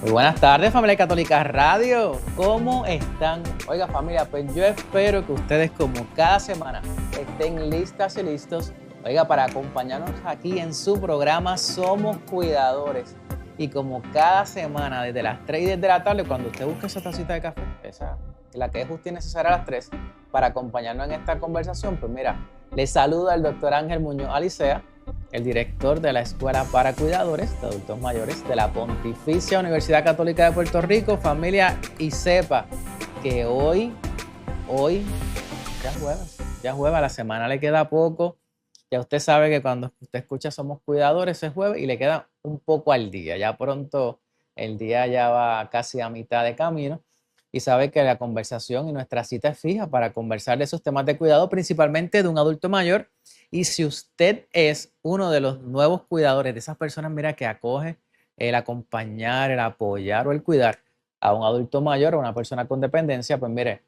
Muy buenas tardes, familia Católica Radio. ¿Cómo están? Oiga, familia, pues yo espero que ustedes, como cada semana, estén listas y listos, oiga, para acompañarnos aquí en su programa Somos Cuidadores. Y como cada semana, desde las 3 y 10 de la tarde, cuando usted busque esa tacita de café, esa, la que es justa y necesaria a las 3, para acompañarnos en esta conversación, pues mira, les saluda el doctor Ángel Muñoz Alicea, el director de la Escuela para Cuidadores de Adultos Mayores de la Pontificia Universidad Católica de Puerto Rico, familia, y sepa que hoy, ya jueves, a la semana le queda poco. Ya usted sabe que cuando usted escucha Somos Cuidadores es jueves y le queda un poco al día. Ya pronto el día ya va casi a mitad de camino y sabe que la conversación y nuestra cita es fija para conversar de esos temas de cuidado, principalmente de un adulto mayor. Y si usted es uno de los nuevos cuidadores, de esas personas, mira, que acoge el acompañar, el apoyar o el cuidar a un adulto mayor o una persona con dependencia, pues mire,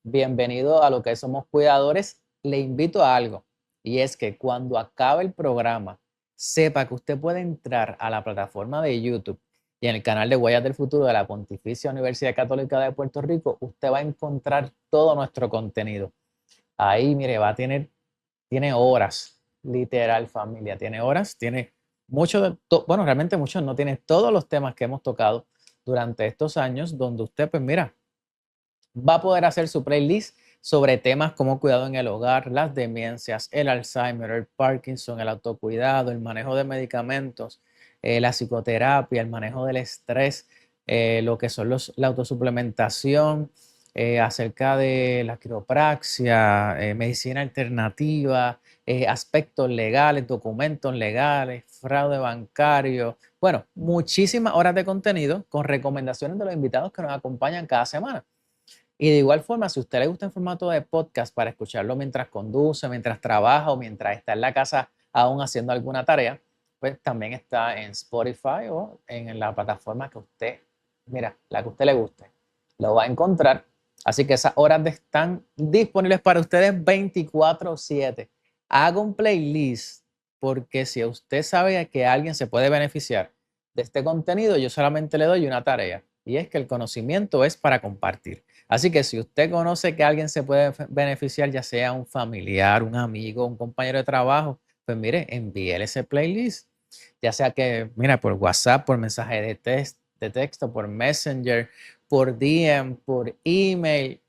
bienvenido a lo que somos cuidadores. Le invito a algo, y es que cuando acabe el programa, sepa que usted puede entrar a la plataforma de YouTube y en el canal de Huellas del Futuro de la Pontificia Universidad Católica de Puerto Rico, usted va a encontrar todo nuestro contenido. Ahí, mire, tiene horas, literal, familia, tiene horas, tiene bueno, realmente muchos no tiene todos los temas que hemos tocado durante estos años, donde usted, pues mira, va a poder hacer su playlist sobre temas como cuidado en el hogar, las demencias, el Alzheimer, el Parkinson, el autocuidado, el manejo de medicamentos, la psicoterapia, el manejo del estrés, lo que son la autosuplementación, acerca de la quiropraxia, medicina alternativa, aspectos legales, documentos legales, fraude bancario. Bueno, muchísimas horas de contenido con recomendaciones de los invitados que nos acompañan cada semana. Y de igual forma, si a usted le gusta en formato de podcast para escucharlo mientras conduce, mientras trabaja o mientras está en la casa aún haciendo alguna tarea, pues también está en Spotify o en la plataforma que usted, mira, la que a usted le guste. Lo va a encontrar. Así que esas horas están disponibles para ustedes 24/7. Haga un playlist, porque si usted sabe que alguien se puede beneficiar de este contenido, yo solamente le doy una tarea, y es que el conocimiento es para compartir. Así que si usted conoce que alguien se puede beneficiar, ya sea un familiar, un amigo, un compañero de trabajo, pues mire, envíele ese playlist. Ya sea que, mira, por WhatsApp, por mensaje de texto, por Messenger, por DM, por email,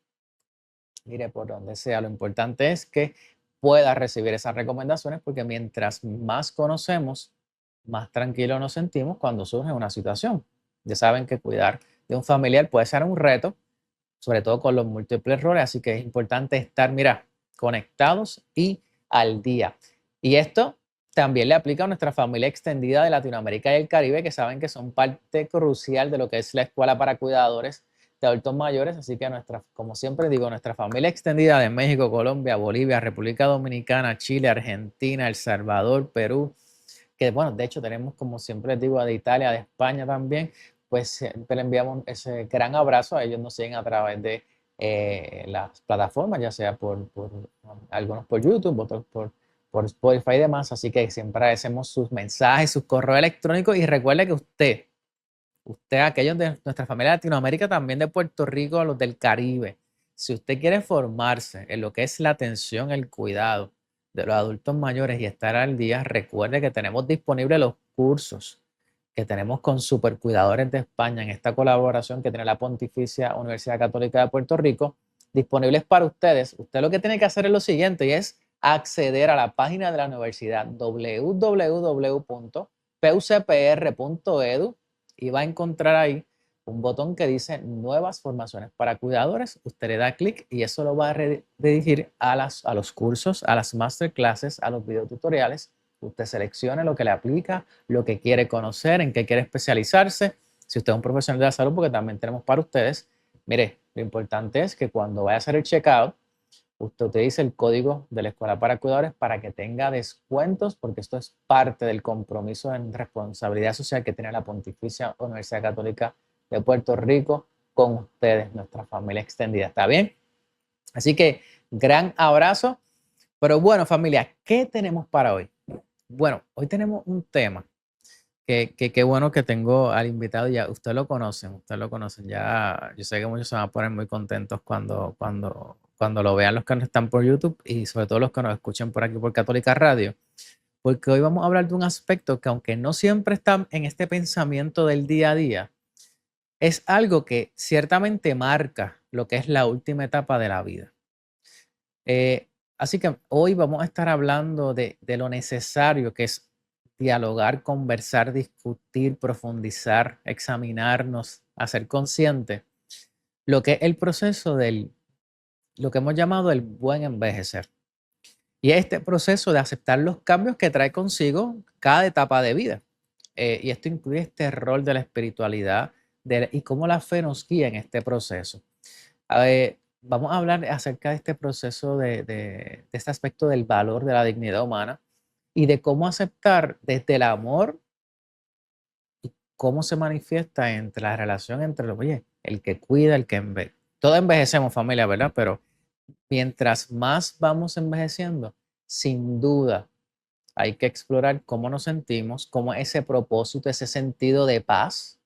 mire, por donde sea. Lo importante es que pueda recibir esas recomendaciones, porque mientras más conocemos, más tranquilos nos sentimos cuando surge una situación. Ya saben que cuidar de un familiar puede ser un reto, sobre todo con los múltiples roles, así que es importante estar, mira, conectados y al día. Y esto también le aplica a nuestra familia extendida de Latinoamérica y el Caribe, que saben que son parte crucial de lo que es la Escuela para Cuidadores de Adultos Mayores, así que como siempre digo, nuestra familia extendida de México, Colombia, Bolivia, República Dominicana, Chile, Argentina, El Salvador, Perú, que bueno, de hecho tenemos, como siempre les digo, de Italia, de España también, pues siempre le enviamos ese gran abrazo. A ellos nos siguen a través de las plataformas, ya sea algunos por YouTube, otros por Spotify y demás, así que siempre agradecemos sus mensajes, sus correos electrónicos, y recuerde que aquellos de nuestra familia de Latinoamérica, también de Puerto Rico, los del Caribe, si usted quiere formarse en lo que es la atención, el cuidado de los adultos mayores y estar al día, recuerde que tenemos disponibles los cursos que tenemos con Supercuidadores de España en esta colaboración que tiene la Pontificia Universidad Católica de Puerto Rico, disponibles para ustedes. Usted lo que tiene que hacer es lo siguiente, y es acceder a la página de la universidad www.pucpr.edu, y va a encontrar ahí un botón que dice Nuevas Formaciones para Cuidadores. Usted le da clic y eso lo va a redirigir a los cursos, a las masterclasses, a los videotutoriales. Usted seleccione lo que le aplica, lo que quiere conocer, en qué quiere especializarse. Si usted es un profesional de la salud, porque también tenemos para ustedes. Mire, lo importante es que cuando vaya a hacer el checkout, usted utilice el código de la Escuela para Cuidadores para que tenga descuentos, porque esto es parte del compromiso en responsabilidad social que tiene la Pontificia Universidad Católica de Puerto Rico con ustedes, nuestra familia extendida. ¿Está bien? Así que gran abrazo. Pero bueno, familia, ¿qué tenemos para hoy? Bueno, hoy tenemos un tema Qué bueno que tengo al invitado, ya ustedes lo conocen, ya yo sé que muchos se van a poner muy contentos cuando lo vean los que no están por YouTube y sobre todo los que nos escuchen por aquí por Católica Radio, porque hoy vamos a hablar de un aspecto que aunque no siempre está en este pensamiento del día a día, es algo que ciertamente marca lo que es la última etapa de la vida. Eh, Así que hoy vamos a estar hablando de lo necesario que es dialogar, conversar, discutir, profundizar, examinarnos, hacer consciente lo que es el proceso lo que hemos llamado el buen envejecer. Y es este proceso de aceptar los cambios que trae consigo cada etapa de vida. Y esto incluye este rol de la espiritualidad y cómo la fe nos guía en este proceso. Vamos a hablar acerca de este proceso de este aspecto del valor de la dignidad humana y de cómo aceptar desde el amor y cómo se manifiesta entre la relación entre oye, el que cuida, el que todos envejecemos familia, ¿verdad? Pero mientras más vamos envejeciendo, sin duda hay que explorar cómo nos sentimos, cómo ese propósito, ese sentido de paz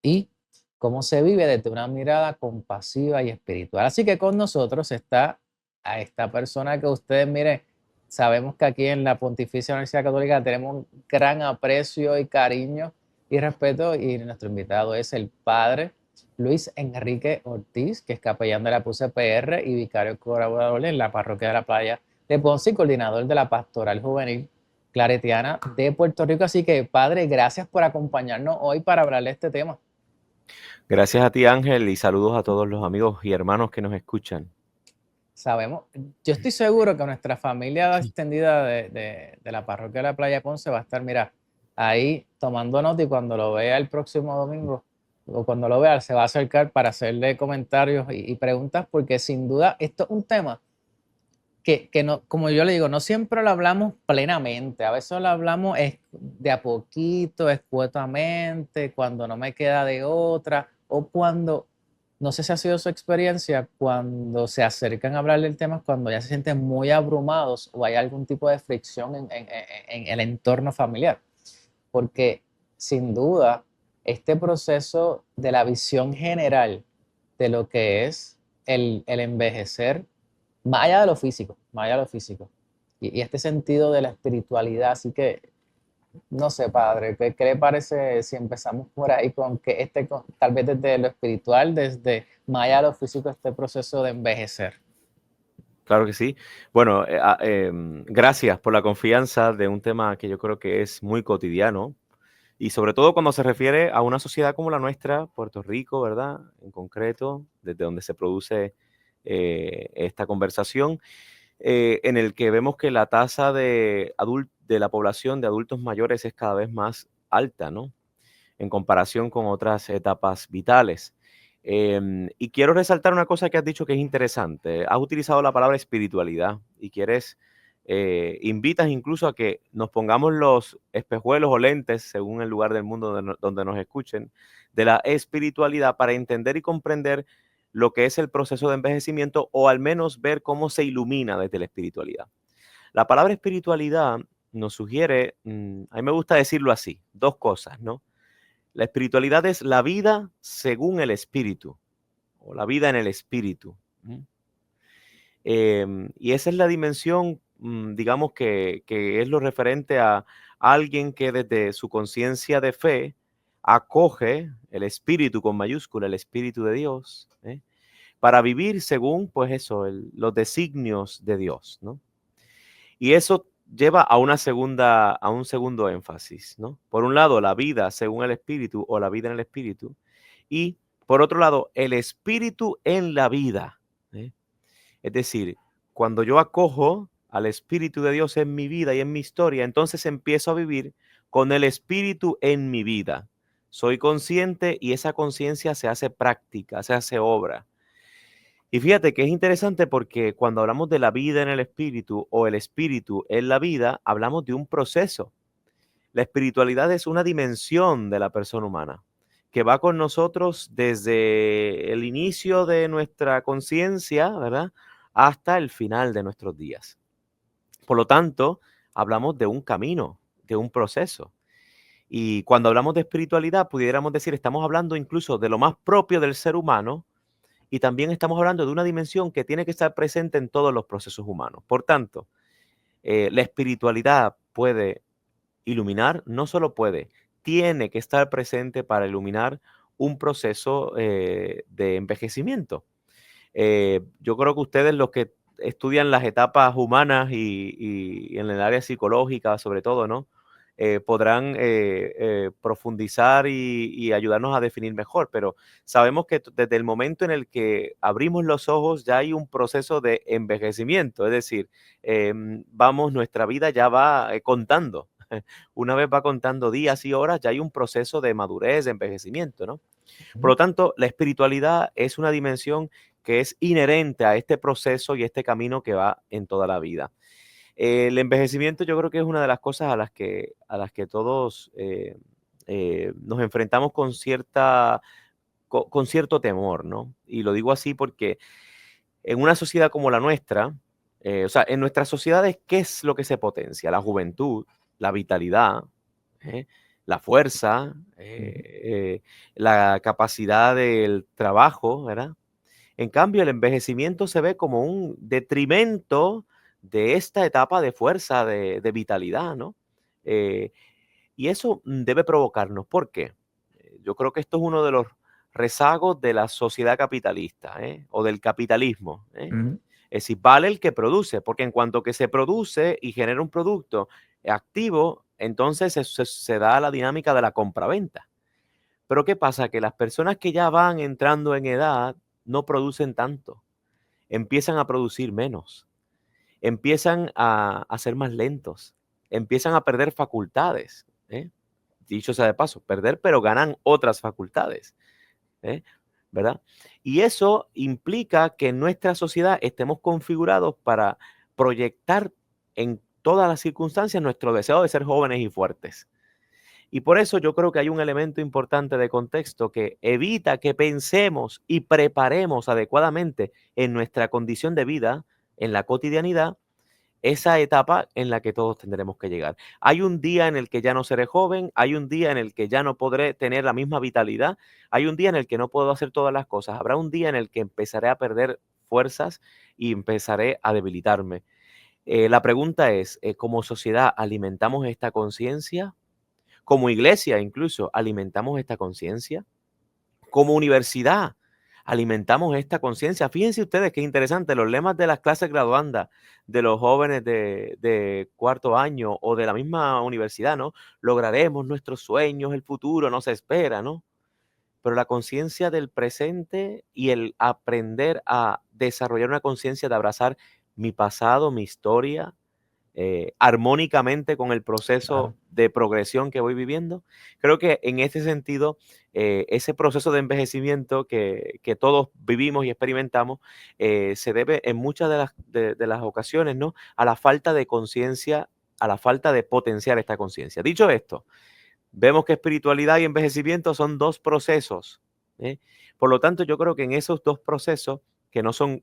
y cómo se vive desde una mirada compasiva y espiritual. Así que con nosotros está a esta persona que ustedes, miren, sabemos que aquí en la Pontificia Universidad Católica tenemos un gran aprecio y cariño y respeto y nuestro invitado es el padre Luis Enrique Ortiz, que es capellán de la PUCPR y vicario colaborador en la parroquia de la Playa de Ponce y coordinador de la Pastoral Juvenil Claretiana de Puerto Rico. Así que, padre, gracias por acompañarnos hoy para hablar de este tema. Gracias a ti, Ángel, y saludos a todos los amigos y hermanos que nos escuchan. Sabemos, yo estoy seguro que nuestra familia extendida de la parroquia de la Playa Ponce va a estar, mira, ahí tomando nota y cuando lo vea el próximo domingo o cuando lo vea se va a acercar para hacerle comentarios y preguntas porque sin duda esto es un tema que no, como yo le digo, no siempre lo hablamos plenamente, a veces lo hablamos de a poquito, escuetamente, cuando no me queda de otra, o cuando, no sé si ha sido su experiencia, cuando se acercan a hablar del tema, cuando ya se sienten muy abrumados o hay algún tipo de fricción en el entorno familiar, porque sin duda este proceso de la visión general de lo que es el envejecer, más allá de lo físico, más allá de lo físico. Y este sentido de la espiritualidad, así que, no sé, padre, ¿qué le parece si empezamos por ahí con que tal vez desde lo espiritual, desde más allá de lo físico, este proceso de envejecer? Claro que sí. Bueno, gracias por la confianza de un tema que yo creo que es muy cotidiano y sobre todo cuando se refiere a una sociedad como la nuestra, Puerto Rico, ¿verdad? En concreto, desde donde se produce esta conversación, en el que vemos que la tasa de la población de adultos mayores es cada vez más alta, ¿no? En comparación con otras etapas vitales. Y quiero resaltar una cosa que has dicho que es interesante. Has utilizado la palabra espiritualidad y invitas incluso a que nos pongamos los espejuelos o lentes, según el lugar del mundo donde nos escuchen, de la espiritualidad para entender y comprender lo que es el proceso de envejecimiento o al menos ver cómo se ilumina desde la espiritualidad. La palabra espiritualidad nos sugiere, a mí me gusta decirlo así, dos cosas, ¿no? La espiritualidad es la vida según el espíritu, o la vida en el espíritu. Y esa es la dimensión, digamos, que es lo referente a alguien que desde su conciencia de fe acoge el espíritu con mayúscula, el espíritu de Dios, para vivir según, pues eso, los designios de Dios, ¿no? Y eso lleva a un segundo énfasis, ¿no? Por un lado, la vida según el espíritu o la vida en el espíritu. Y por otro lado, el espíritu en la vida. ¿Eh? Es decir, cuando yo acojo al Espíritu de Dios en mi vida y en mi historia, entonces empiezo a vivir con el Espíritu en mi vida. Soy consciente y esa conciencia se hace práctica, se hace obra. Y fíjate que es interesante porque cuando hablamos de la vida en el espíritu o el espíritu en la vida, hablamos de un proceso. La espiritualidad es una dimensión de la persona humana que va con nosotros desde el inicio de nuestra conciencia, ¿verdad? Hasta el final de nuestros días. Por lo tanto, hablamos de un camino, de un proceso. Y cuando hablamos de espiritualidad, pudiéramos decir, estamos hablando incluso de lo más propio del ser humano y también estamos hablando de una dimensión que tiene que estar presente en todos los procesos humanos. Por tanto, la espiritualidad puede iluminar, no solo puede, tiene que estar presente para iluminar un proceso de envejecimiento. Yo creo que ustedes, los que estudian las etapas humanas y en el área psicológica, sobre todo, ¿no? Podrán profundizar y ayudarnos a definir mejor, pero sabemos que desde el momento en el que abrimos los ojos ya hay un proceso de envejecimiento, es decir, nuestra vida ya va contando. Una vez va contando días y horas, ya hay un proceso de madurez, de envejecimiento, ¿no? Por Ujú, lo tanto, la espiritualidad es una dimensión que es inherente a este proceso y este camino que va en toda la vida. El envejecimiento yo creo que es una de las cosas a las que todos nos enfrentamos con cierto temor, ¿no? Y lo digo así porque en una sociedad como la nuestra, o sea, en nuestras sociedades, ¿qué es lo que se potencia? La juventud, la vitalidad, ¿eh? La fuerza, ujú. la capacidad del trabajo, ¿verdad? En cambio, el envejecimiento se ve como un detrimento de esta etapa de fuerza, de vitalidad, ¿no? Eh, y eso debe provocarnos. ¿Por qué? Yo creo que esto es uno de los rezagos de la sociedad capitalista, o del capitalismo, ¿eh? Ujú. Es decir, vale el que produce, porque en cuanto que se produce y genera un producto activo, entonces se da la dinámica de la compraventa. Pero ¿qué pasa? Que las personas que ya van entrando en edad no producen tanto, empiezan a producir menos, empiezan a ser más lentos, empiezan a perder facultades, ¿eh? Dicho sea de paso, perder, pero ganan otras facultades, ¿eh? ¿Verdad? Y eso implica que en nuestra sociedad estemos configurados para proyectar en todas las circunstancias nuestro deseo de ser jóvenes y fuertes. Y por eso yo creo que hay un elemento importante de contexto que evita que pensemos y preparemos adecuadamente en nuestra condición de vida, en la cotidianidad, esa etapa en la que todos tendremos que llegar. Hay un día en el que ya no seré joven, hay un día en el que ya no podré tener la misma vitalidad, hay un día en el que no puedo hacer todas las cosas, habrá un día en el que empezaré a perder fuerzas y empezaré a debilitarme. La pregunta es, ¿como sociedad alimentamos esta conciencia? Como iglesia incluso, ¿alimentamos esta conciencia? Como universidad, alimentamos esta conciencia. Fíjense ustedes qué interesante, los lemas de las clases graduandas de los jóvenes de cuarto año o de la misma universidad, ¿no? Lograremos nuestros sueños, el futuro nos espera, ¿no? Pero la conciencia del presente y el aprender a desarrollar una conciencia de abrazar mi pasado, mi historia, armónicamente con el proceso Claro. de progresión que voy viviendo. Creo que en ese sentido, ese proceso de envejecimiento que todos vivimos y experimentamos, se debe en muchas de las ocasiones, ¿no? A la falta de conciencia, a la falta de potenciar esta conciencia. Dicho esto, vemos que espiritualidad y envejecimiento son dos procesos, ¿eh? Por lo tanto, yo creo que en esos dos procesos, que no son,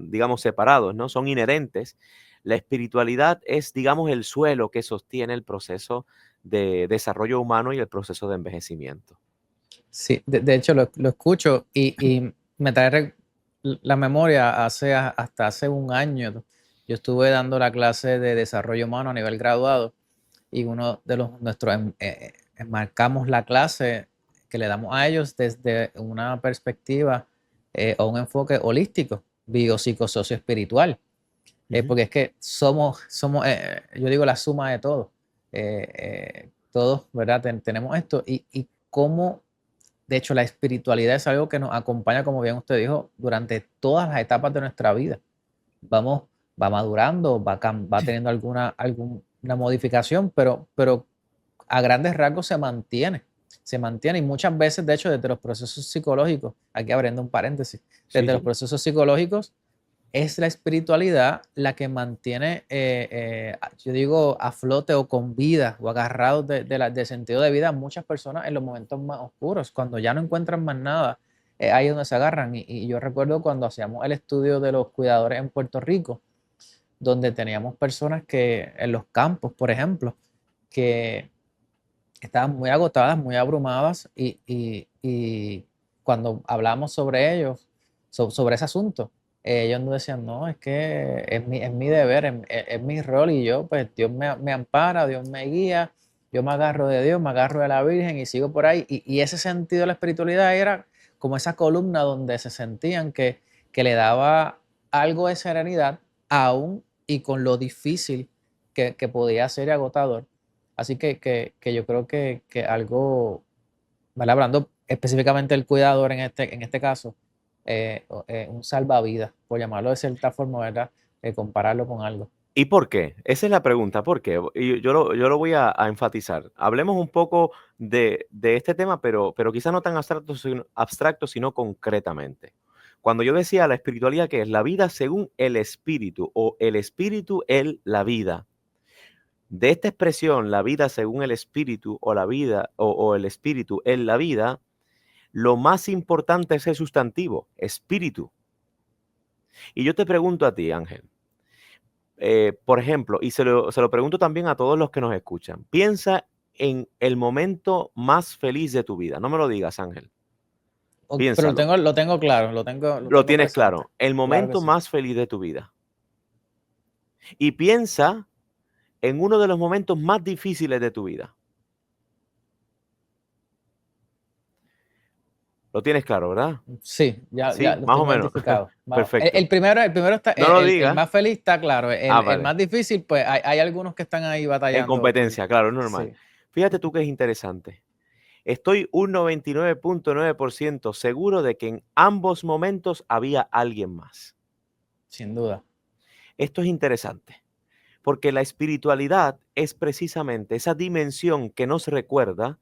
digamos, separados, ¿no? Son inherentes. La espiritualidad es, digamos, el suelo que sostiene el proceso de desarrollo humano y el proceso de envejecimiento. Sí, de hecho lo escucho y me trae la memoria hasta hace un año. Yo estuve dando la clase de desarrollo humano a nivel graduado y uno de nuestros, enmarcamos la clase que le damos a ellos desde una perspectiva o un enfoque holístico, biopsicosocioespiritual, Ujú. porque es que somos yo digo, la suma de todo. Todos, ¿verdad? Tenemos esto y cómo, de hecho, la espiritualidad es algo que nos acompaña, como bien usted dijo, durante todas las etapas de nuestra vida. Vamos, va madurando, va teniendo alguna modificación, pero a grandes rasgos se mantiene y muchas veces, de hecho, desde los procesos psicológicos, aquí abriendo un paréntesis, Sí, desde los sí. procesos psicológicos es la espiritualidad la que mantiene, yo digo, a flote o con vida o agarrados de sentido de vida a muchas personas en los momentos más oscuros, cuando ya no encuentran más nada, ahí es donde se agarran. Y yo recuerdo cuando hacíamos el estudio de los cuidadores en Puerto Rico, donde teníamos personas que en los campos, por ejemplo, que estaban muy agotadas, muy abrumadas y cuando hablamos sobre ellos, sobre ese asunto, ellos nos decían, no, es que es mi deber, es mi rol y yo, pues Dios me ampara, Dios me guía, yo me agarro de Dios, me agarro de la Virgen y sigo por ahí. Y ese sentido de la espiritualidad era como esa columna donde se sentían que le daba algo de serenidad aún y con lo difícil que podía ser y agotador. Así que yo creo que algo, ¿verdad? Hablando específicamente del cuidador en este caso, un salvavidas, por llamarlo de cierta forma, ¿verdad? Compararlo con algo. ¿Y por qué? Esa es la pregunta, ¿por qué? Y yo lo voy a enfatizar. Hablemos un poco de este tema, pero quizá no tan abstracto, sino concretamente. Cuando yo decía la espiritualidad, que es la vida según el espíritu, o el espíritu, la vida. De esta expresión, la vida según el espíritu, o la vida, o el espíritu, la vida, lo más importante es el sustantivo, espíritu. Y yo te pregunto a ti, Ángel, por ejemplo, y se lo pregunto también a todos los que nos escuchan, piensa en el momento más feliz de tu vida. No me lo digas, Ángel, Pero piénsalo. lo tengo claro, lo Lo tengo tienes presente. claro, el Claro que momento sí. más feliz de tu vida. Y piensa en uno de los momentos más difíciles de tu vida. Lo tienes claro, ¿verdad? Sí, ya Sí, lo más o tengo menos. identificado. Perfecto. El primero está, No lo el digas. más feliz está claro. El Vale. más difícil, pues hay algunos que están ahí En batallando. competencia, claro, es normal. Sí, Fíjate tú que es interesante. Estoy un 99.9% seguro de que en ambos momentos había alguien más. sin duda. Esto es interesante, porque la espiritualidad es precisamente esa dimensión que nos recuerda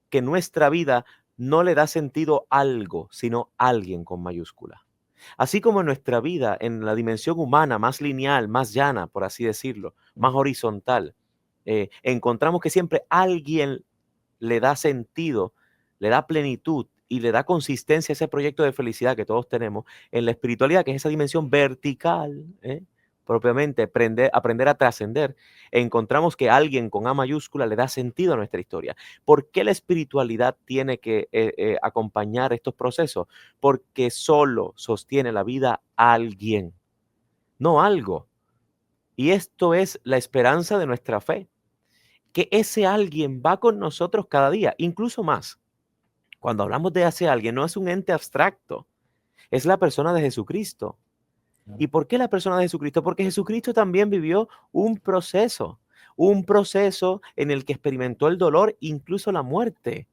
que nuestra vida no le da sentido a algo, sino a alguien con mayúscula. Así como en nuestra vida, en la dimensión humana, más lineal, más llana, por así decirlo, más horizontal, encontramos que siempre alguien le da sentido, le da plenitud y le da consistencia a ese proyecto de felicidad que todos tenemos. En la espiritualidad, que es esa dimensión vertical, propiamente aprender a trascender, encontramos que alguien con A mayúscula le da sentido a nuestra historia. ¿Por qué la espiritualidad tiene que acompañar estos procesos? Porque solo sostiene la vida alguien, no algo. Y esto es la esperanza de nuestra fe, que ese alguien va con nosotros cada día, incluso más. Cuando hablamos de ese alguien, no es un ente abstracto, es la persona de Jesucristo. ¿Y por qué la persona de Jesucristo? Porque Jesucristo también vivió un proceso en el que experimentó el dolor, incluso la muerte.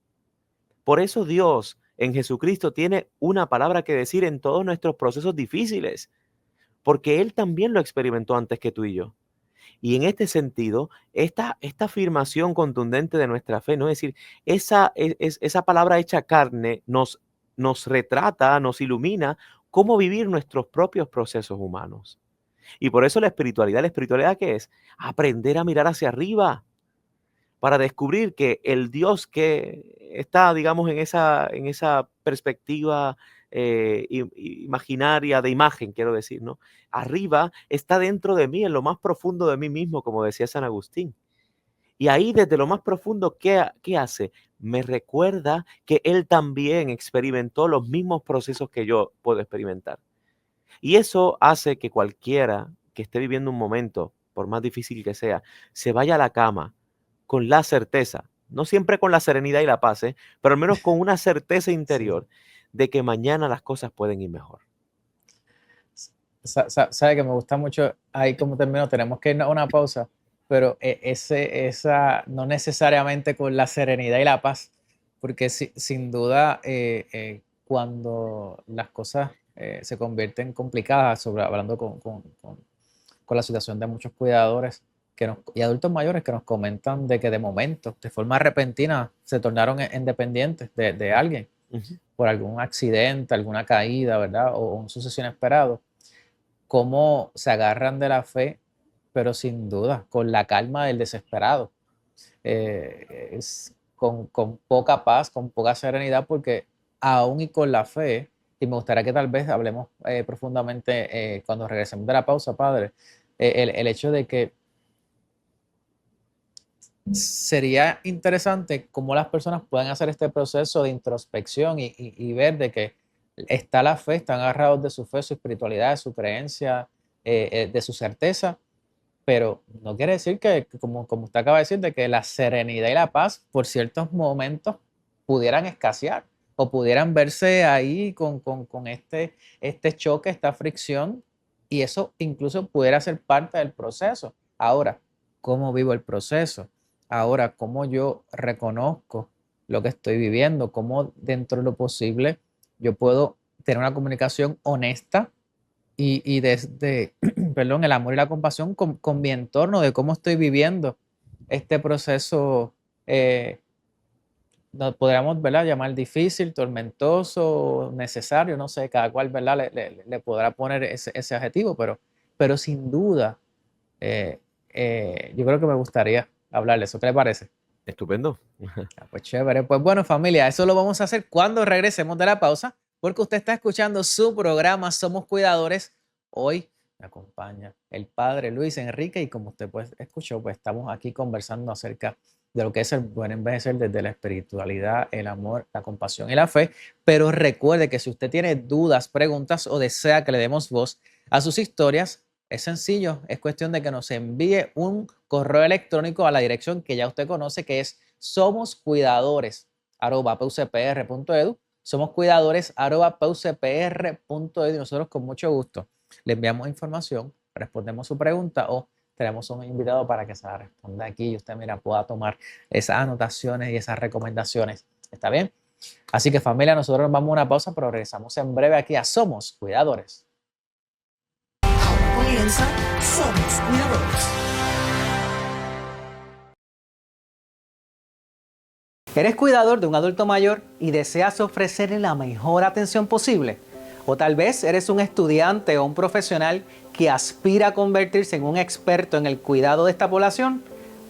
Por eso Dios en Jesucristo tiene una palabra que decir en todos nuestros procesos difíciles, porque Él también lo experimentó antes que tú y yo. Y en este sentido, esta afirmación contundente de nuestra fe, ¿no? Es decir, esa palabra hecha carne nos retrata, nos ilumina cómo vivir nuestros propios procesos humanos. Y por eso la espiritualidad, ¿qué es? Aprender a mirar hacia arriba para descubrir que el Dios que está, digamos, en esa perspectiva imaginaria, de imagen, quiero decir, ¿no? Arriba está dentro de mí, en lo más profundo de mí mismo, como decía San Agustín. Y ahí desde lo más profundo, ¿qué hace? Me recuerda que él también experimentó los mismos procesos que yo puedo experimentar. Y eso hace que cualquiera que esté viviendo un momento, por más difícil que sea, se vaya a la cama con la certeza, no siempre con la serenidad y la paz, pero al menos con una certeza Sí. interior de que mañana las cosas pueden ir mejor. Sabe que me gusta mucho ahí como terminó, tenemos que ir a una pausa, pero esa no necesariamente con la serenidad y la paz, porque sin duda cuando las cosas se convierten complicadas, hablando con la situación de muchos cuidadores y adultos mayores que nos comentan de que de momento, de forma repentina, se tornaron dependientes de alguien Ujú. por algún accidente, alguna caída, ¿verdad? O un suceso inesperado, cómo se agarran de la fe, pero sin duda, con la calma del desesperado, es con poca paz, con poca serenidad, porque aún y con la fe, y me gustaría que tal vez hablemos profundamente cuando regresemos de la pausa, padre, el hecho de que sería interesante cómo las personas pueden hacer este proceso de introspección y ver de que está la fe, están agarrados de su fe, su espiritualidad, de su creencia, de su certeza, pero no quiere decir que como usted acaba de decir, de que la serenidad y la paz por ciertos momentos pudieran escasear o pudieran verse ahí con este choque, esta fricción, y eso incluso pudiera ser parte del proceso. Ahora, ¿cómo vivo el proceso? Ahora, ¿cómo yo reconozco lo que estoy viviendo? ¿Cómo dentro de lo posible yo puedo tener una comunicación honesta y desde, perdón, el amor y la compasión con mi entorno, de cómo estoy viviendo este proceso, nos podríamos, ¿verdad?, llamar difícil, tormentoso, necesario, no sé, cada cual, ¿verdad?, le podrá poner ese adjetivo, pero sin duda, eh, yo creo que me gustaría hablarle eso. ¿Qué le parece? Estupendo. Ah, pues chévere. Pues bueno, familia, eso lo vamos a hacer cuando regresemos de la pausa, porque usted está escuchando su programa Somos Cuidadores. Hoy me acompaña el padre Luis Enrique y como usted pues escuchó, pues estamos aquí conversando acerca de lo que es el buen envejecer desde la espiritualidad, el amor, la compasión y la fe. Pero recuerde que si usted tiene dudas, preguntas o desea que le demos voz a sus historias, es sencillo, es cuestión de que nos envíe un correo electrónico a la dirección que ya usted conoce, que es somoscuidadores@pucpr.edu, somoscuidadores@pucpr.edu, y nosotros con mucho gusto le enviamos información, respondemos su pregunta o tenemos un invitado para que se la responda aquí y usted, mira, pueda tomar esas anotaciones y esas recomendaciones. ¿Está bien? Así que familia, nosotros nos vamos a una pausa, pero regresamos en breve aquí a Somos Cuidadores. Ahora comienza Somos Cuidadores. ¿Eres cuidador de un adulto mayor y deseas ofrecerle la mejor atención posible? O tal vez eres un estudiante o un profesional que aspira a convertirse en un experto en el cuidado de esta población,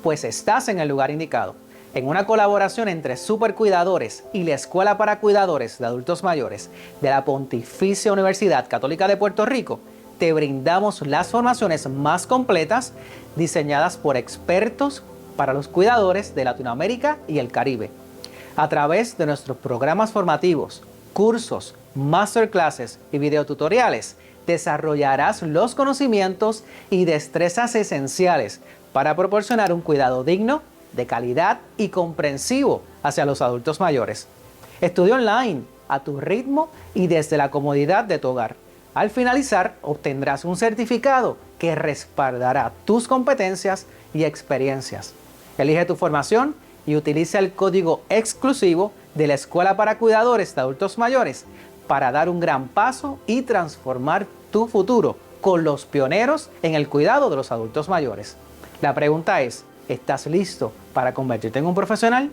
pues estás en el lugar indicado. En una colaboración entre Supercuidadores y la Escuela para Cuidadores de Adultos Mayores de la Pontificia Universidad Católica de Puerto Rico, te brindamos las formaciones más completas diseñadas por expertos para los cuidadores de Latinoamérica y el Caribe. A través de nuestros programas formativos, cursos, masterclasses y videotutoriales, desarrollarás los conocimientos y destrezas esenciales para proporcionar un cuidado digno, de calidad y comprensivo hacia los adultos mayores. Estudia online, a tu ritmo y desde la comodidad de tu hogar. Al finalizar, obtendrás un certificado que respaldará tus competencias y experiencias. Elige tu formación y utiliza el código exclusivo de la Escuela para Cuidadores de Adultos Mayores para dar un gran paso y transformar tu futuro con los pioneros en el cuidado de los adultos mayores. La pregunta es, ¿estás listo para convertirte en un profesional?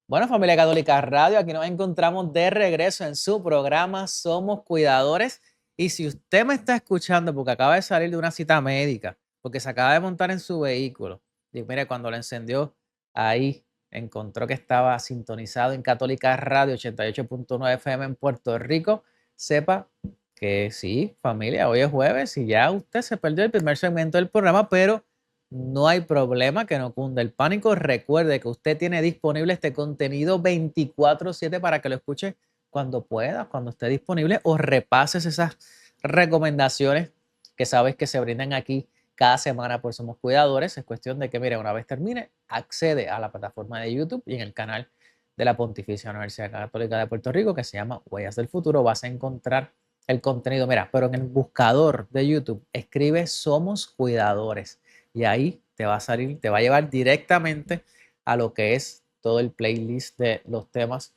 Bueno, familia Católica Radio, aquí nos encontramos de regreso en su programa Somos Cuidadores. Y si usted me está escuchando porque acaba de salir de una cita médica, porque se acaba de montar en su vehículo, y mire, cuando lo encendió, ahí encontró que estaba sintonizado en Católica Radio 88.9 FM en Puerto Rico, sepa que sí, familia, hoy es jueves y ya usted se perdió el primer segmento del programa, pero no hay problema, que no cunda el pánico. Recuerde que usted tiene disponible este contenido 24/7 para que lo escuche cuando pueda, cuando esté disponible, o repases esas recomendaciones que sabes que se brindan aquí cada semana por Somos Cuidadores. Es cuestión de que, mire, una vez termine, accede a la plataforma de YouTube y en el canal de la Pontificia Universidad Católica de Puerto Rico, que se llama Huellas del Futuro. Vas a encontrar el contenido, mira, pero en el buscador de YouTube escribe Somos Cuidadores y ahí te va a salir, te va a llevar directamente a lo que es todo el playlist de los temas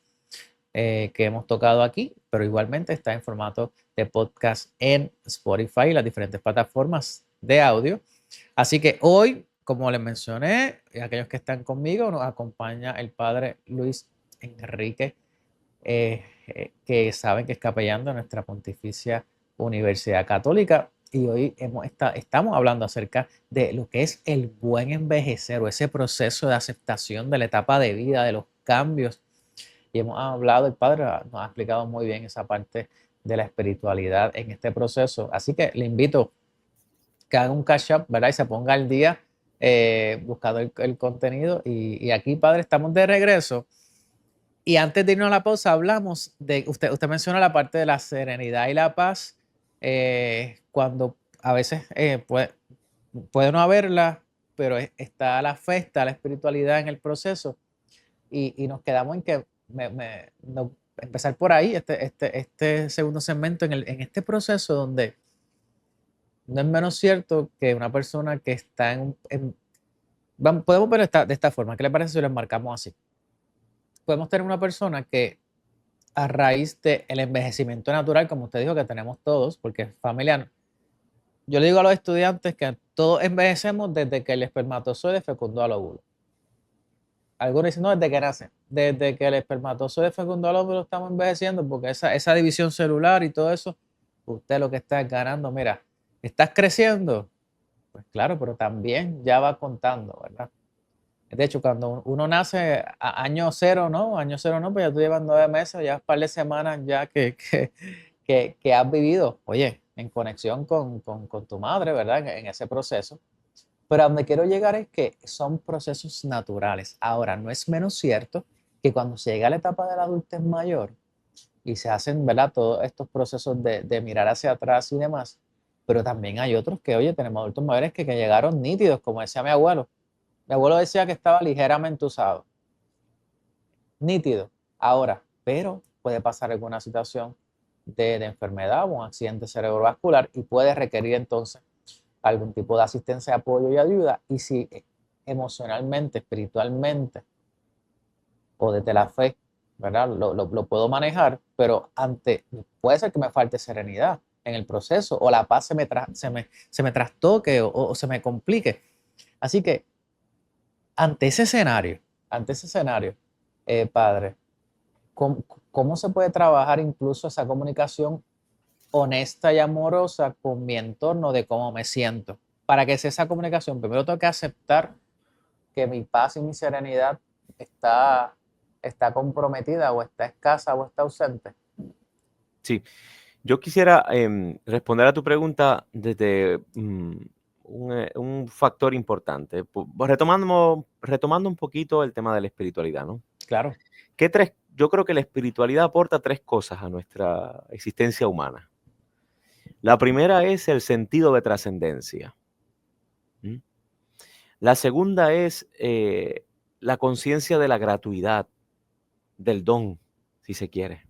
que hemos tocado aquí, pero igualmente está en formato de podcast en Spotify y las diferentes plataformas de audio. Así que hoy, como les mencioné, aquellos que están conmigo, nos acompaña el padre Luis Enrique, que saben que es capellán de nuestra Pontificia Universidad Católica. Y hoy estamos hablando acerca de lo que es el buen envejecer o ese proceso de aceptación de la etapa de vida, de los cambios. Y hemos hablado, el Padre nos ha explicado muy bien esa parte de la espiritualidad en este proceso. Así que le invito que haga un catch up, ¿verdad? Y se ponga al día buscando el contenido. Y aquí, Padre, estamos de regreso. Y antes de irnos a la pausa, hablamos de, usted menciona la parte de la serenidad y la paz, cuando a veces puede no haberla, pero está la fe, está la espiritualidad en el proceso. Y nos quedamos en que empezar por ahí, este segundo segmento, en este proceso donde no es menos cierto que una persona que está podemos ver de esta forma. ¿Qué le parece si lo enmarcamos así? Podemos tener una persona que a raíz del envejecimiento natural, como usted dijo que tenemos todos, porque es familiar. Yo le digo a los estudiantes que todos envejecemos desde que el espermatozoide fecundó al óvulo. Algunos dicen, no, desde que nace. Desde que el espermatozoide fecundó al óvulo estamos envejeciendo, porque esa división celular y todo eso, usted lo que está es ganando. Mira, ¿estás creciendo? Pues claro, pero también ya va contando, ¿verdad? De hecho, cuando uno nace a año cero, ¿no? Año cero no, pues ya tú llevas 9 meses, ya un par de semanas ya que has vivido, oye, en conexión con tu madre, ¿verdad? En ese proceso. Pero a donde quiero llegar es que son procesos naturales. Ahora, no es menos cierto que cuando se llega a la etapa de la adultez mayor y se hacen, ¿verdad? Todos estos procesos de mirar hacia atrás y demás, pero también hay otros que, oye, tenemos adultos mayores que llegaron nítidos, como decía mi abuelo. Mi abuelo decía que estaba ligeramente usado. Nítido. Ahora, pero puede pasar alguna situación de enfermedad o un accidente cerebrovascular y puede requerir entonces algún tipo de asistencia, apoyo y ayuda. Y si emocionalmente, espiritualmente o desde la fe, ¿verdad? Lo puedo manejar, pero puede ser que me falte serenidad en el proceso o la paz se me trastoque o se me complique. Así que ante ese escenario, Padre, ¿cómo se puede trabajar incluso esa comunicación honesta y amorosa con mi entorno de cómo me siento? Para que sea esa comunicación, primero tengo que aceptar que mi paz y mi serenidad está comprometida o está escasa o está ausente. Sí, yo quisiera responder a tu pregunta desde un factor importante, retomando un poquito el tema de la espiritualidad, ¿no? Claro. Yo creo que la espiritualidad aporta 3 cosas a nuestra existencia humana. La primera es el sentido de trascendencia. ¿Mm? La segunda es la conciencia de la gratuidad, del don, si se quiere.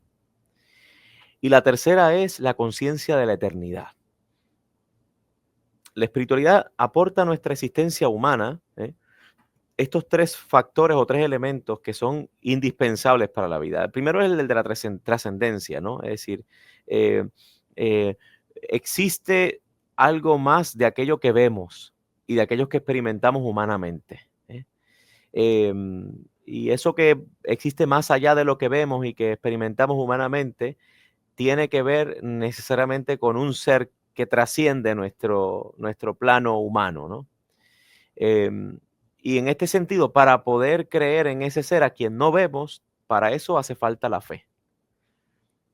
Y la tercera es la conciencia de la eternidad. La espiritualidad aporta a nuestra existencia humana estos 3 factores o 3 elementos que son indispensables para la vida. El primero es el de la trascendencia, ¿no? Es decir, existe algo más de aquello que vemos y de aquellos que experimentamos humanamente. Y eso que existe más allá de lo que vemos y que experimentamos humanamente tiene que ver necesariamente con un ser que trasciende nuestro plano humano, ¿no? Y en este sentido, para poder creer en ese ser a quien no vemos, para eso hace falta la fe.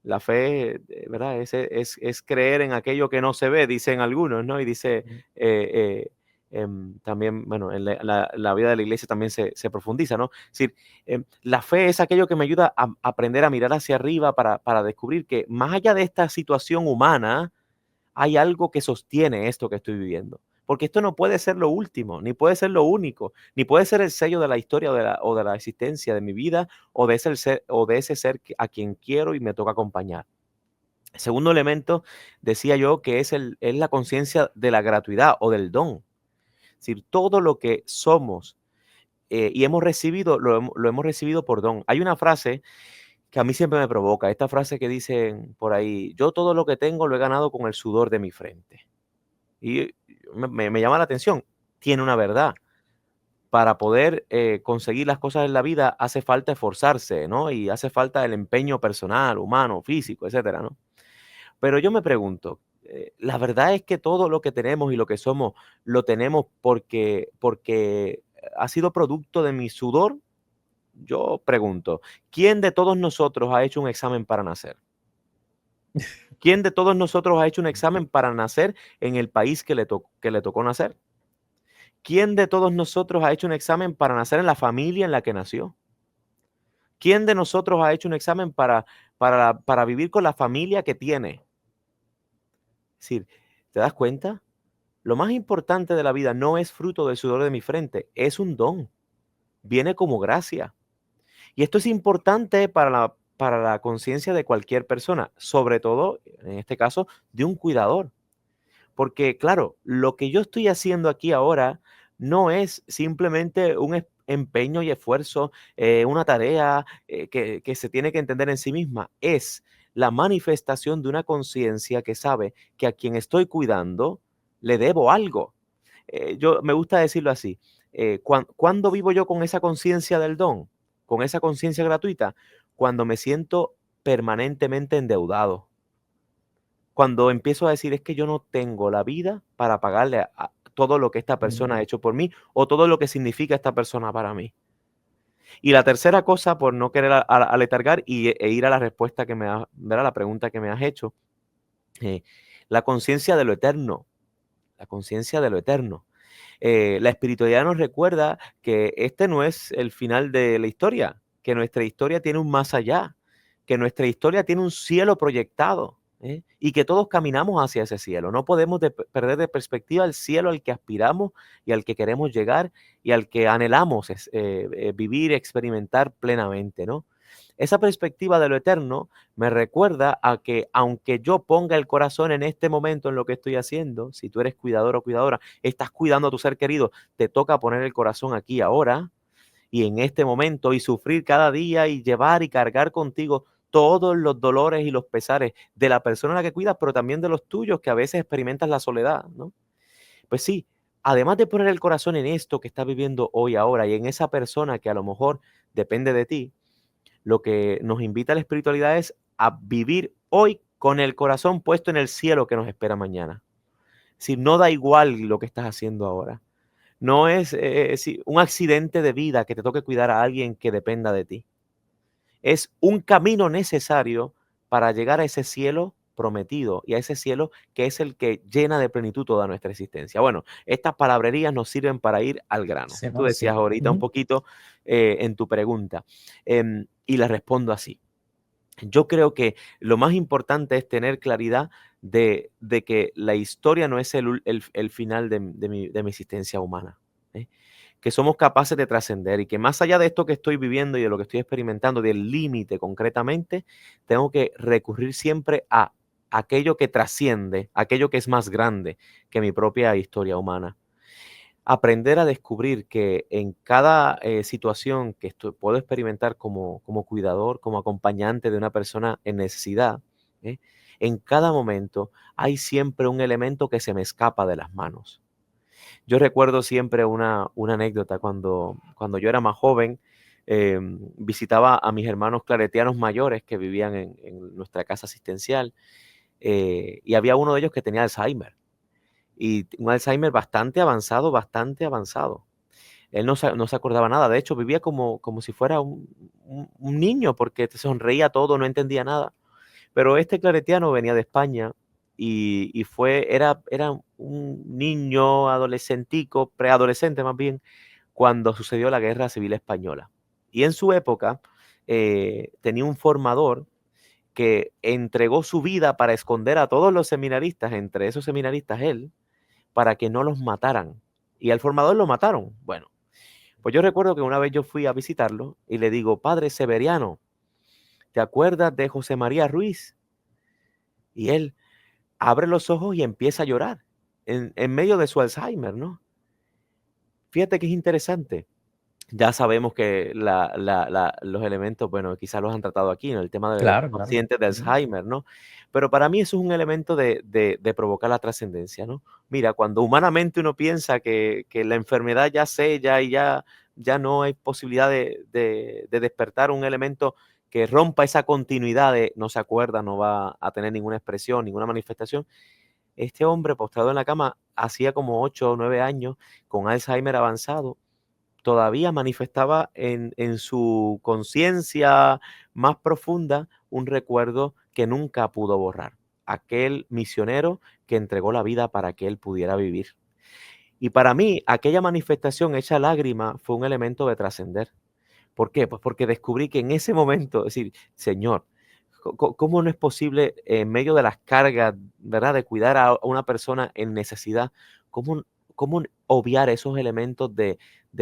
La fe, ¿verdad? Es creer en aquello que no se ve, dicen algunos, ¿no? Y dice, también, bueno, en la vida de la iglesia también se profundiza, ¿no? Es decir, la fe es aquello que me ayuda a aprender a mirar hacia arriba para descubrir que más allá de esta situación humana, hay algo que sostiene esto que estoy viviendo. Porque esto no puede ser lo último, ni puede ser lo único, ni puede ser el sello de la historia o de la existencia de mi vida o de ese ser a quien quiero y me toca acompañar. El segundo elemento, decía yo, que es la conciencia de la gratuidad o del don. Es decir, todo lo que somos y hemos recibido, lo hemos recibido por don. Hay una frase que a mí siempre me provoca, esta frase que dicen por ahí: yo todo lo que tengo lo he ganado con el sudor de mi frente. Y me llama la atención, tiene una verdad. Para poder conseguir las cosas en la vida hace falta esforzarse, ¿no? Y hace falta el empeño personal, humano, físico, etcétera, ¿no? Pero yo me pregunto, la verdad es que todo lo que tenemos y lo que somos, lo tenemos porque ha sido producto de mi sudor. Yo pregunto, ¿quién de todos nosotros ha hecho un examen para nacer? ¿Quién de todos nosotros ha hecho un examen para nacer en el país que le tocó nacer? ¿Quién de todos nosotros ha hecho un examen para nacer en la familia en la que nació? ¿Quién de nosotros ha hecho un examen para vivir con la familia que tiene? Es decir, ¿te das cuenta? Lo más importante de la vida no es fruto del sudor de mi frente, es un don, viene como gracia. Y esto es importante para la conciencia de cualquier persona, sobre todo, en este caso, de un cuidador. Porque, claro, lo que yo estoy haciendo aquí ahora no es simplemente un empeño y esfuerzo, una tarea que se tiene que entender en sí misma. Es la manifestación de una conciencia que sabe que a quien estoy cuidando le debo algo. Yo me gusta decirlo así. ¿Cuándo vivo yo con esa conciencia del don? Con esa conciencia gratuita. Cuando me siento permanentemente endeudado. Cuando empiezo a decir, es que yo no tengo la vida para pagarle a todo lo que esta persona ha hecho por mí o todo lo que significa esta persona para mí. Y la tercera cosa, por no querer aletargar e ir a la respuesta que ver a la pregunta que me has hecho, la conciencia de lo eterno, la conciencia de lo eterno. La espiritualidad nos recuerda que este no es el final de la historia, que nuestra historia tiene un más allá, que nuestra historia tiene un cielo proyectado, y que todos caminamos hacia ese cielo. No podemos perder de perspectiva el cielo al que aspiramos y al que queremos llegar y al que anhelamos vivir, experimentar plenamente, ¿no? Esa perspectiva de lo eterno me recuerda a que aunque yo ponga el corazón en este momento en lo que estoy haciendo, si tú eres cuidador o cuidadora, estás cuidando a tu ser querido, te toca poner el corazón aquí ahora y en este momento y sufrir cada día y llevar y cargar contigo todos los dolores y los pesares de la persona a la que cuidas, pero también de los tuyos que a veces experimentas la soledad, ¿no? Pues sí, además de poner el corazón en esto que estás viviendo hoy, ahora y en esa persona que a lo mejor depende de ti, lo que nos invita a la espiritualidad es a vivir hoy con el corazón puesto en el cielo que nos espera mañana. Si no da igual lo que estás haciendo ahora. No es un accidente de vida que te toque cuidar a alguien que dependa de ti. Es un camino necesario para llegar a ese cielo prometido y a ese cielo que es el que llena de plenitud toda nuestra existencia. Bueno, estas palabrerías nos sirven para ir al grano. Sí, Tú no, decías sí. ahorita un Ujú. poquito en tu pregunta y le respondo así. Yo creo que lo más importante es tener claridad de que la historia no es el final de mi existencia humana, ¿eh? Que somos capaces de trascender y que más allá de esto que estoy viviendo y de lo que estoy experimentando, del límite concretamente, tengo que recurrir siempre a aquello que trasciende, aquello que es más grande que mi propia historia humana. Aprender a descubrir que en cada situación que puedo experimentar como cuidador, como acompañante de una persona en necesidad, ¿eh? En cada momento hay siempre un elemento que se me escapa de las manos. Yo recuerdo siempre una anécdota cuando yo era más joven, visitaba a mis hermanos claretianos mayores que vivían en nuestra casa asistencial, y había uno de ellos que tenía Alzheimer, y un Alzheimer bastante avanzado, bastante avanzado. Él no se acordaba nada, de hecho, vivía como si fuera un niño, porque te sonreía todo, no entendía nada. Pero este claretiano venía de España y era un niño adolescentico, preadolescente más bien, cuando sucedió la Guerra Civil Española. Y en su época tenía un formador que entregó su vida para esconder a todos los seminaristas, entre esos seminaristas él, para que no los mataran. Y al formador lo mataron. Bueno, pues yo recuerdo que una vez yo fui a visitarlo y le digo, Padre Severiano, ¿te acuerdas de José María Ruiz? Y él abre los ojos y empieza a llorar en medio de su Alzheimer, ¿no? Fíjate que es interesante. Ya sabemos que los elementos, bueno, quizás los han tratado aquí, ¿no? El tema de los Claro, claro. pacientes de Ujú. Alzheimer, ¿no? Pero para mí eso es un elemento de provocar la trascendencia, ¿no? Mira, cuando humanamente uno piensa que la enfermedad ya sella y ya no hay posibilidad de despertar un elemento que rompa esa continuidad de no se acuerda, no va a tener ninguna expresión, ninguna manifestación, este hombre postrado en la cama hacía como 8 o 9 años, con Alzheimer avanzado, todavía manifestaba en su conciencia más profunda un recuerdo que nunca pudo borrar. Aquel misionero que entregó la vida para que él pudiera vivir. Y para mí, aquella manifestación hecha lágrima fue un elemento de trascender. ¿Por qué? Pues porque descubrí que en ese momento, es decir, Señor, ¿cómo no es posible en medio de las cargas, ¿verdad?, de cuidar a una persona en necesidad, cómo, cómo obviar esos elementos de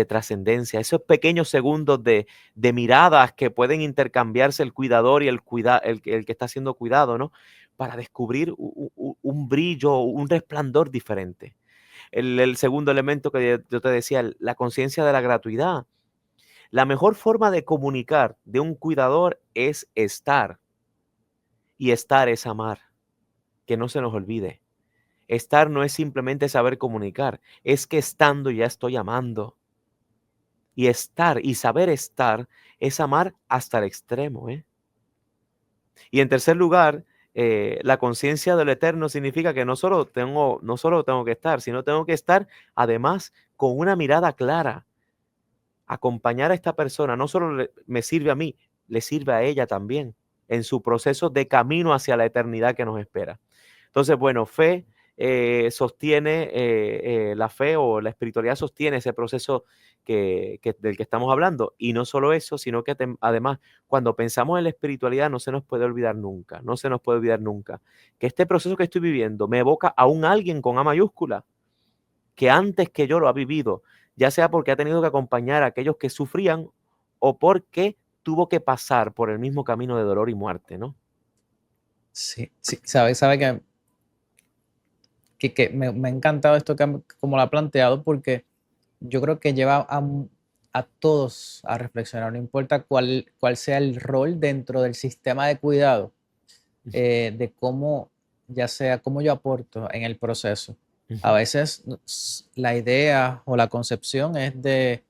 trascendencia, esos pequeños segundos de miradas que pueden intercambiarse el cuidador y el que está siendo cuidado, ¿no? Para descubrir un brillo, un resplandor diferente. El segundo elemento que yo te decía, la conciencia de la gratuidad. La mejor forma de comunicar de un cuidador es estar, y estar es amar, que no se nos olvide. Estar no es simplemente saber comunicar, es que estando ya estoy amando. Y estar y saber estar es amar hasta el extremo, ¿eh? Y en tercer lugar, la conciencia de lo eterno significa que no solo tengo que estar, sino tengo que estar además con una mirada clara. Acompañar a esta persona no solo me sirve a mí, le sirve a ella también en su proceso de camino hacia la eternidad que nos espera. Entonces, bueno, fe sostiene, la fe o la espiritualidad sostiene ese proceso del que estamos hablando. Y no solo eso, sino que además, cuando pensamos en la espiritualidad, no se nos puede olvidar nunca, no se nos puede olvidar nunca que este proceso que estoy viviendo me evoca a un alguien con A mayúscula, que antes que yo lo ha vivido, ya sea porque ha tenido que acompañar a aquellos que sufrían o porque tuvo que pasar por el mismo camino de dolor y muerte, ¿no? Sí, sí, sabe que me ha encantado esto como lo ha planteado, porque yo creo que lleva a todos a reflexionar, no importa cuál sea el rol dentro del sistema de cuidado, de cómo, ya sea cómo yo aporto en el proceso. A veces la idea o la concepción es de,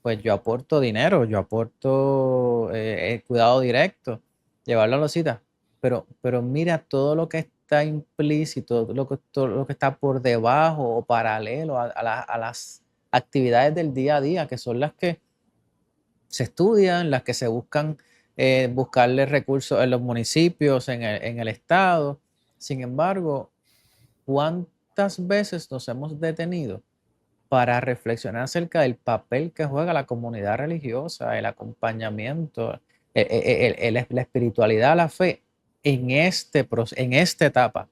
pues yo aporto dinero, yo aporto el cuidado directo, llevarlo a la cita, pero mira todo lo que está implícito, todo lo que está por debajo o paralelo a las actividades del día a día, que son las que se estudian, las que se buscan, buscarle recursos en los municipios, en el estado. Sin embargo, ¿cuántas veces nos hemos detenido para reflexionar acerca del papel que juega la comunidad religiosa, el acompañamiento, la espiritualidad, la fe en esta etapa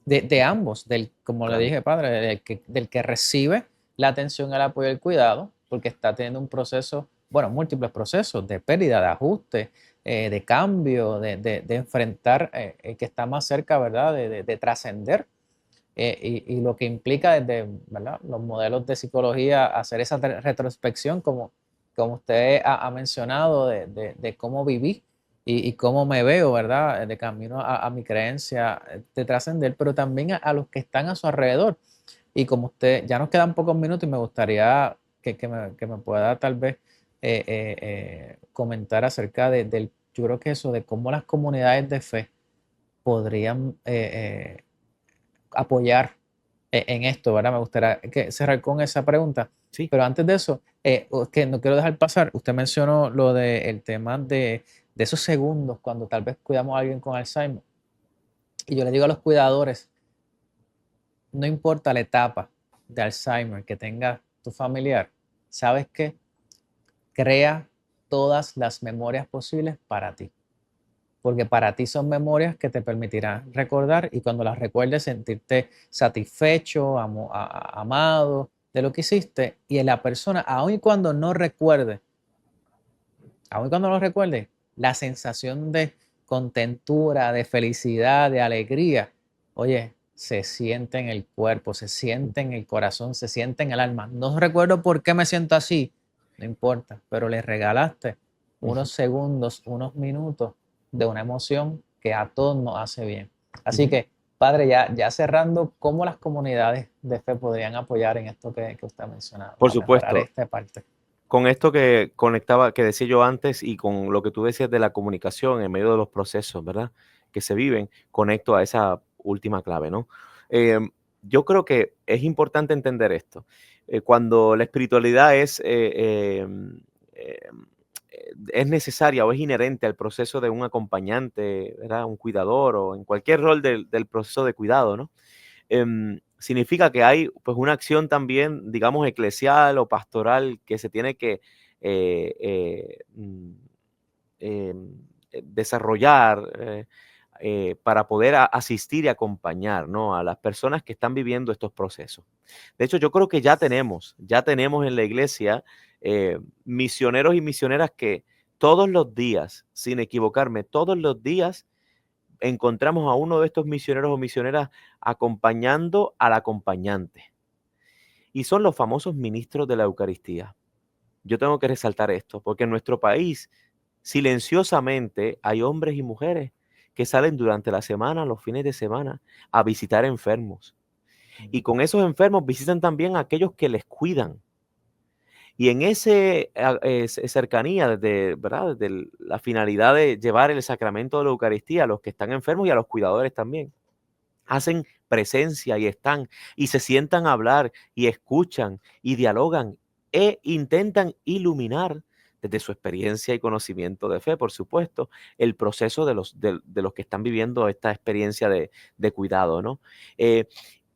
de ambos, como le Claro. dije, padre, del que recibe la atención, el apoyo y el cuidado, porque está teniendo un proceso, bueno, múltiples procesos de pérdida, de ajuste, de cambio, de enfrentar, que está más cerca, ¿verdad?, de trascender, y lo que implica desde, ¿verdad?, los modelos de psicología hacer esa retrospección, como usted ha mencionado, de cómo viví y cómo me veo, ¿verdad?, de camino a mi creencia de trascender, pero también a los que están a su alrededor. Y como usted, ya nos quedan pocos minutos y me gustaría que me pueda tal vez comentar acerca yo creo que eso, de cómo las comunidades de fe podrían apoyar en esto, ¿verdad? Me gustaría cerrar con esa pregunta. Sí. Pero antes de eso, que no quiero dejar pasar, usted mencionó lo del tema de esos segundos cuando tal vez cuidamos a alguien con Alzheimer. Y yo le digo a los cuidadores, no importa la etapa de Alzheimer que tenga tu familiar, ¿sabes qué? Crea todas las memorias posibles para ti, porque para ti son memorias que te permitirán recordar, y cuando las recuerdes sentirte satisfecho, amado de lo que hiciste. Y en la persona, aun y cuando no recuerde, la sensación de contentura, de felicidad, de alegría, oye, se siente en el cuerpo, se siente en el corazón, se siente en el alma. No recuerdo por qué me siento así, no importa, pero le regalaste unos segundos, unos minutos de una emoción que a todos nos hace bien. Así que, padre, ya cerrando, ¿cómo las comunidades de fe podrían apoyar en esto que usted ha mencionado? Por A mejorar supuesto. esta parte. Con esto que conectaba, que decía yo antes, y con lo que tú decías de la comunicación en medio de los procesos, ¿verdad?, que se viven, conecto a esa última clave, ¿no? Yo creo que es importante entender esto. Cuando la espiritualidad es necesaria o es inherente al proceso de un acompañante, ¿verdad? Un cuidador o en cualquier rol del proceso de cuidado, ¿no? Significa que hay pues una acción también, digamos, eclesial o pastoral que se tiene que eh, eh, mm, desarrollar para poder asistir y acompañar, ¿no? A las personas que están viviendo estos procesos. De hecho, yo creo que ya tenemos en la iglesia misioneros y misioneras que todos los días, sin equivocarme, todos los días encontramos a uno de estos misioneros o misioneras acompañando al acompañante. Y son los famosos ministros de la Eucaristía. Yo tengo que resaltar esto, porque en nuestro país, silenciosamente, hay hombres y mujeres que salen durante la semana, los fines de semana, a visitar enfermos. Y con esos enfermos visitan también a aquellos que les cuidan. Y en cercanía, ¿verdad? Desde la finalidad de llevar el sacramento de la Eucaristía a los que están enfermos y a los cuidadores también. Hacen presencia y están y se sientan a hablar y escuchan y dialogan e intentan iluminar desde su experiencia y conocimiento de fe, por supuesto, el proceso de los que están viviendo esta experiencia de cuidado, ¿no? Eh,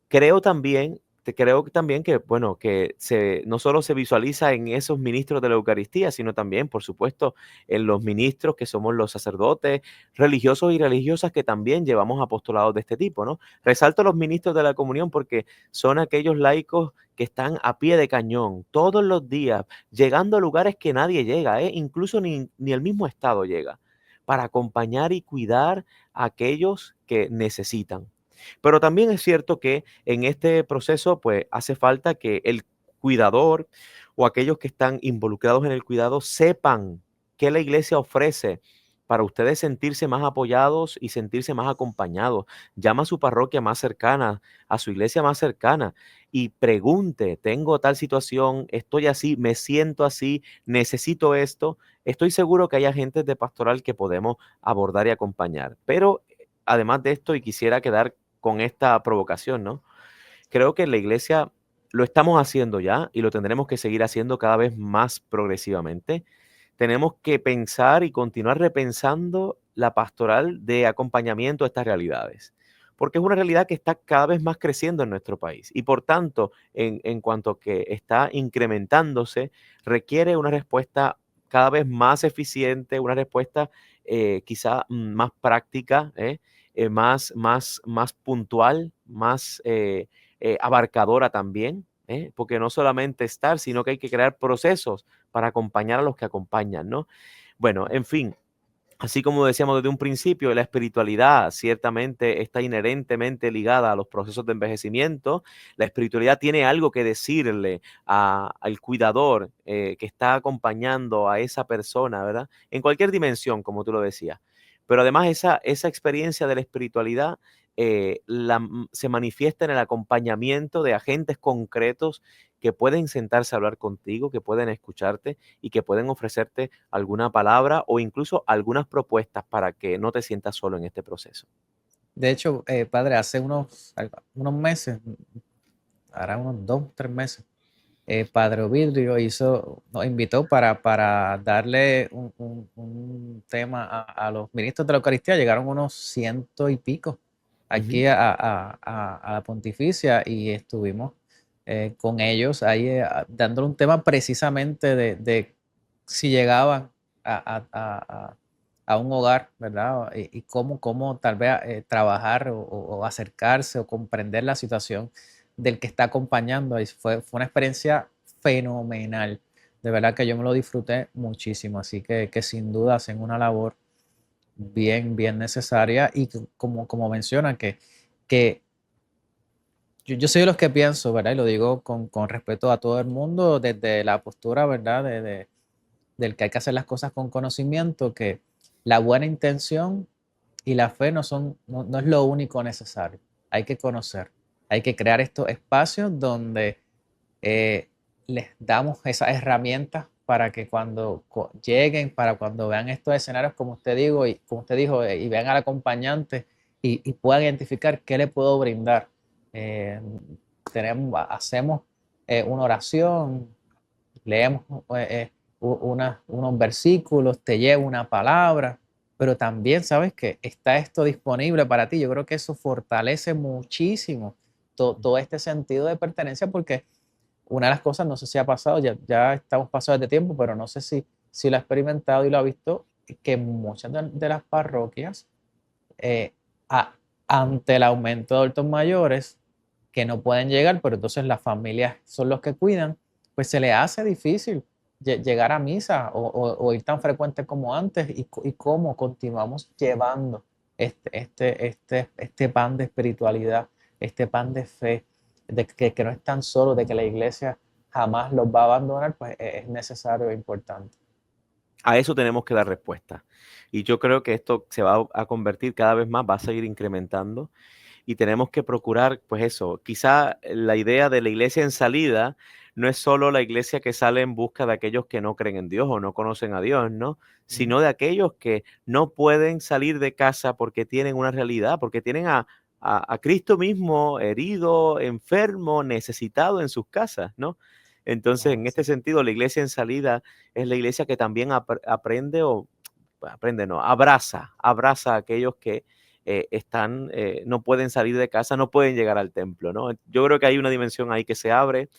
creo también que, bueno, que no solo se visualiza en esos ministros de la Eucaristía, sino también, por supuesto, en los ministros que somos los sacerdotes, religiosos y religiosas que también llevamos apostolados de este tipo, ¿no? Resalto los ministros de la comunión porque son aquellos laicos que están a pie de cañón todos los días, llegando a lugares que nadie llega, incluso ni el mismo Estado llega, para acompañar y cuidar a aquellos que necesitan. Pero también es cierto que en este proceso, pues, hace falta que el cuidador o aquellos que están involucrados en el cuidado sepan qué la iglesia ofrece para ustedes sentirse más apoyados y sentirse más acompañados. Llama a su parroquia más cercana, a su iglesia más cercana y pregunte, tengo tal situación, estoy así, me siento así, necesito esto. Estoy seguro que hay agentes de pastoral que podemos abordar y acompañar. Pero además de esto, y quisiera quedar con esta provocación, ¿no? Creo que en la iglesia lo estamos haciendo ya y lo tendremos que seguir haciendo cada vez más progresivamente. Tenemos que pensar y continuar repensando la pastoral de acompañamiento a estas realidades, porque es una realidad que está cada vez más creciendo en nuestro país y por tanto, en cuanto a que está incrementándose, requiere una respuesta cada vez más eficiente, una respuesta quizá más práctica, más puntual, más abarcadora también, porque no solamente estar, sino que hay que crear procesos para acompañar a los que acompañan, ¿no? Bueno, en fin, así como decíamos desde un principio, la espiritualidad ciertamente está inherentemente ligada a los procesos de envejecimiento. La espiritualidad tiene algo que decirle al cuidador que está acompañando a esa persona, ¿verdad? En cualquier dimensión, como tú lo decías. Pero además esa experiencia de la espiritualidad se manifiesta en el acompañamiento de agentes concretos que pueden sentarse a hablar contigo, que pueden escucharte y que pueden ofrecerte alguna palabra o incluso algunas propuestas para que no te sientas solo en este proceso. De hecho, padre, hace unos meses, hará unos 2, 3 meses, Padre Ovidio nos invitó para darle un tema a los ministros de la Eucaristía. Llegaron unos 100 y pico aquí a la Pontificia y estuvimos con ellos ahí dándole un tema precisamente de si llegaban a un hogar, ¿verdad? Y cómo tal vez trabajar o acercarse o comprender la situación del que está acompañando. Y fue una experiencia fenomenal. De verdad que yo me lo disfruté muchísimo. Así que sin duda hacen una labor bien necesaria. Y como mencionan, que yo soy de los que pienso, ¿verdad? Y lo digo con respeto a todo el mundo, desde la postura, ¿verdad? Del que hay que hacer las cosas con conocimiento, que la buena intención y la fe no es lo único necesario. Hay que conocer, hay que crear estos espacios donde les damos esas herramientas para que cuando lleguen, para cuando vean estos escenarios, como usted dijo, y vean al acompañante y puedan identificar qué le puedo brindar eh, hacemos una oración, leemos unos versículos, te lleva una palabra, pero también sabes que está esto disponible para ti. Yo creo que eso fortalece muchísimo todo este sentido de pertenencia, porque una de las cosas, no sé si ha pasado, ya estamos pasados de tiempo, pero no sé si lo ha experimentado y lo ha visto, que muchas de las parroquias, eh, ante el aumento de adultos mayores que no pueden llegar, pero entonces las familias son los que cuidan, pues se les hace difícil llegar a misa o ir tan frecuente como antes, y cómo continuamos llevando este pan de espiritualidad, este pan de fe, de que no están solos, de que la iglesia jamás los va a abandonar, pues es necesario e importante. A eso tenemos que dar respuesta. Y yo creo que esto se va a convertir cada vez más, va a seguir incrementando. Y tenemos que procurar, pues eso, quizá la idea de la iglesia en salida no es solo la iglesia que sale en busca de aquellos que no creen en Dios o no conocen a Dios, ¿no? Sino de aquellos que no pueden salir de casa porque tienen una realidad, porque tienen a Cristo mismo herido, enfermo, necesitado en sus casas, ¿no? Entonces, en este sentido, la iglesia en salida es la iglesia que también abraza a aquellos que no pueden salir de casa, no pueden llegar al templo, ¿no? Yo creo que hay una dimensión ahí que se abre.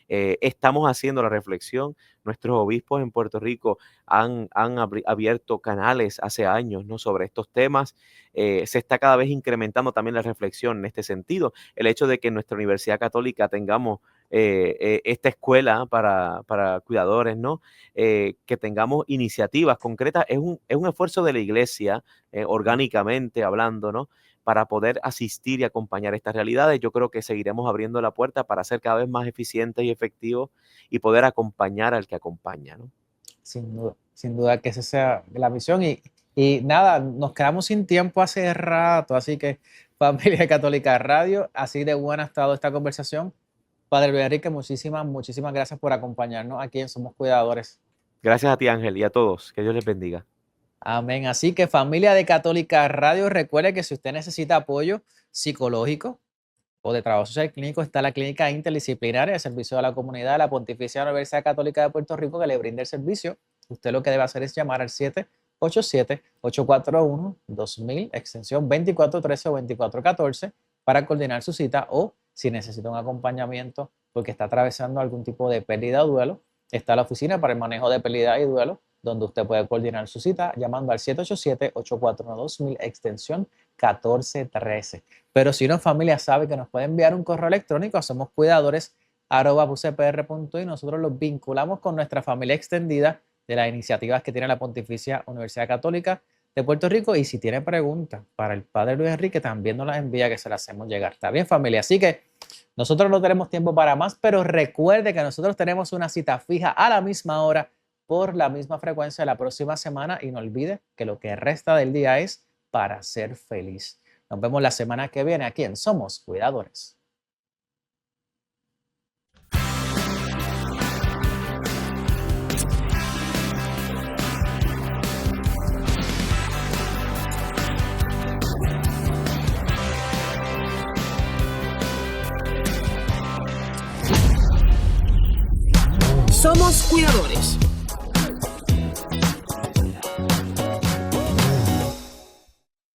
Estamos haciendo la reflexión. Nuestros obispos en Puerto Rico han abierto canales hace años, ¿no?, sobre estos temas. Se está cada vez incrementando también la reflexión en este sentido. El hecho de que en nuestra Universidad Católica tengamos esta escuela para cuidadores, ¿no? Que tengamos iniciativas concretas, es un esfuerzo de la iglesia, orgánicamente hablando, ¿no?, para poder asistir y acompañar estas realidades. Yo creo que seguiremos abriendo la puerta para ser cada vez más eficientes y efectivos y poder acompañar al que acompaña, ¿no? Sin duda que esa sea la misión. Y nada, nos quedamos sin tiempo hace rato, así que Familia Católica Radio, así de buena ha estado esta conversación. Padre Luis Enrique, muchísimas gracias por acompañarnos aquí en Somos Cuidadores. Gracias a ti, Ángel, y a todos. Que Dios les bendiga. Amén. Así que, familia de Católica Radio, recuerde que si usted necesita apoyo psicológico o de trabajo social clínico, está la Clínica Interdisciplinaria de Servicio a la Comunidad de la Pontificia Universidad Católica de Puerto Rico, que le brinda el servicio. Usted lo que debe hacer es llamar al 787-841-2000, extensión 2413 o 2414, para coordinar su cita, o si necesita un acompañamiento porque está atravesando algún tipo de pérdida o duelo, está la oficina para el manejo de pérdida y duelo, donde usted puede coordinar su cita llamando al 787-841-2000, extensión 1413. Pero si una familia sabe que nos puede enviar un correo electrónico a somoscuidadores@ucpr.i, nosotros los vinculamos con nuestra familia extendida de las iniciativas que tiene la Pontificia Universidad Católica de Puerto Rico. Y si tiene preguntas para el Padre Luis Enrique, también nos las envía, que se las hacemos llegar. ¿Está bien, familia? Así que nosotros no tenemos tiempo para más, pero recuerde que nosotros tenemos una cita fija a la misma hora, por la misma frecuencia, la próxima semana. Y no olvide que lo que resta del día es para ser feliz. Nos vemos la semana que viene aquí en Somos Cuidadores. Somos Cuidadores.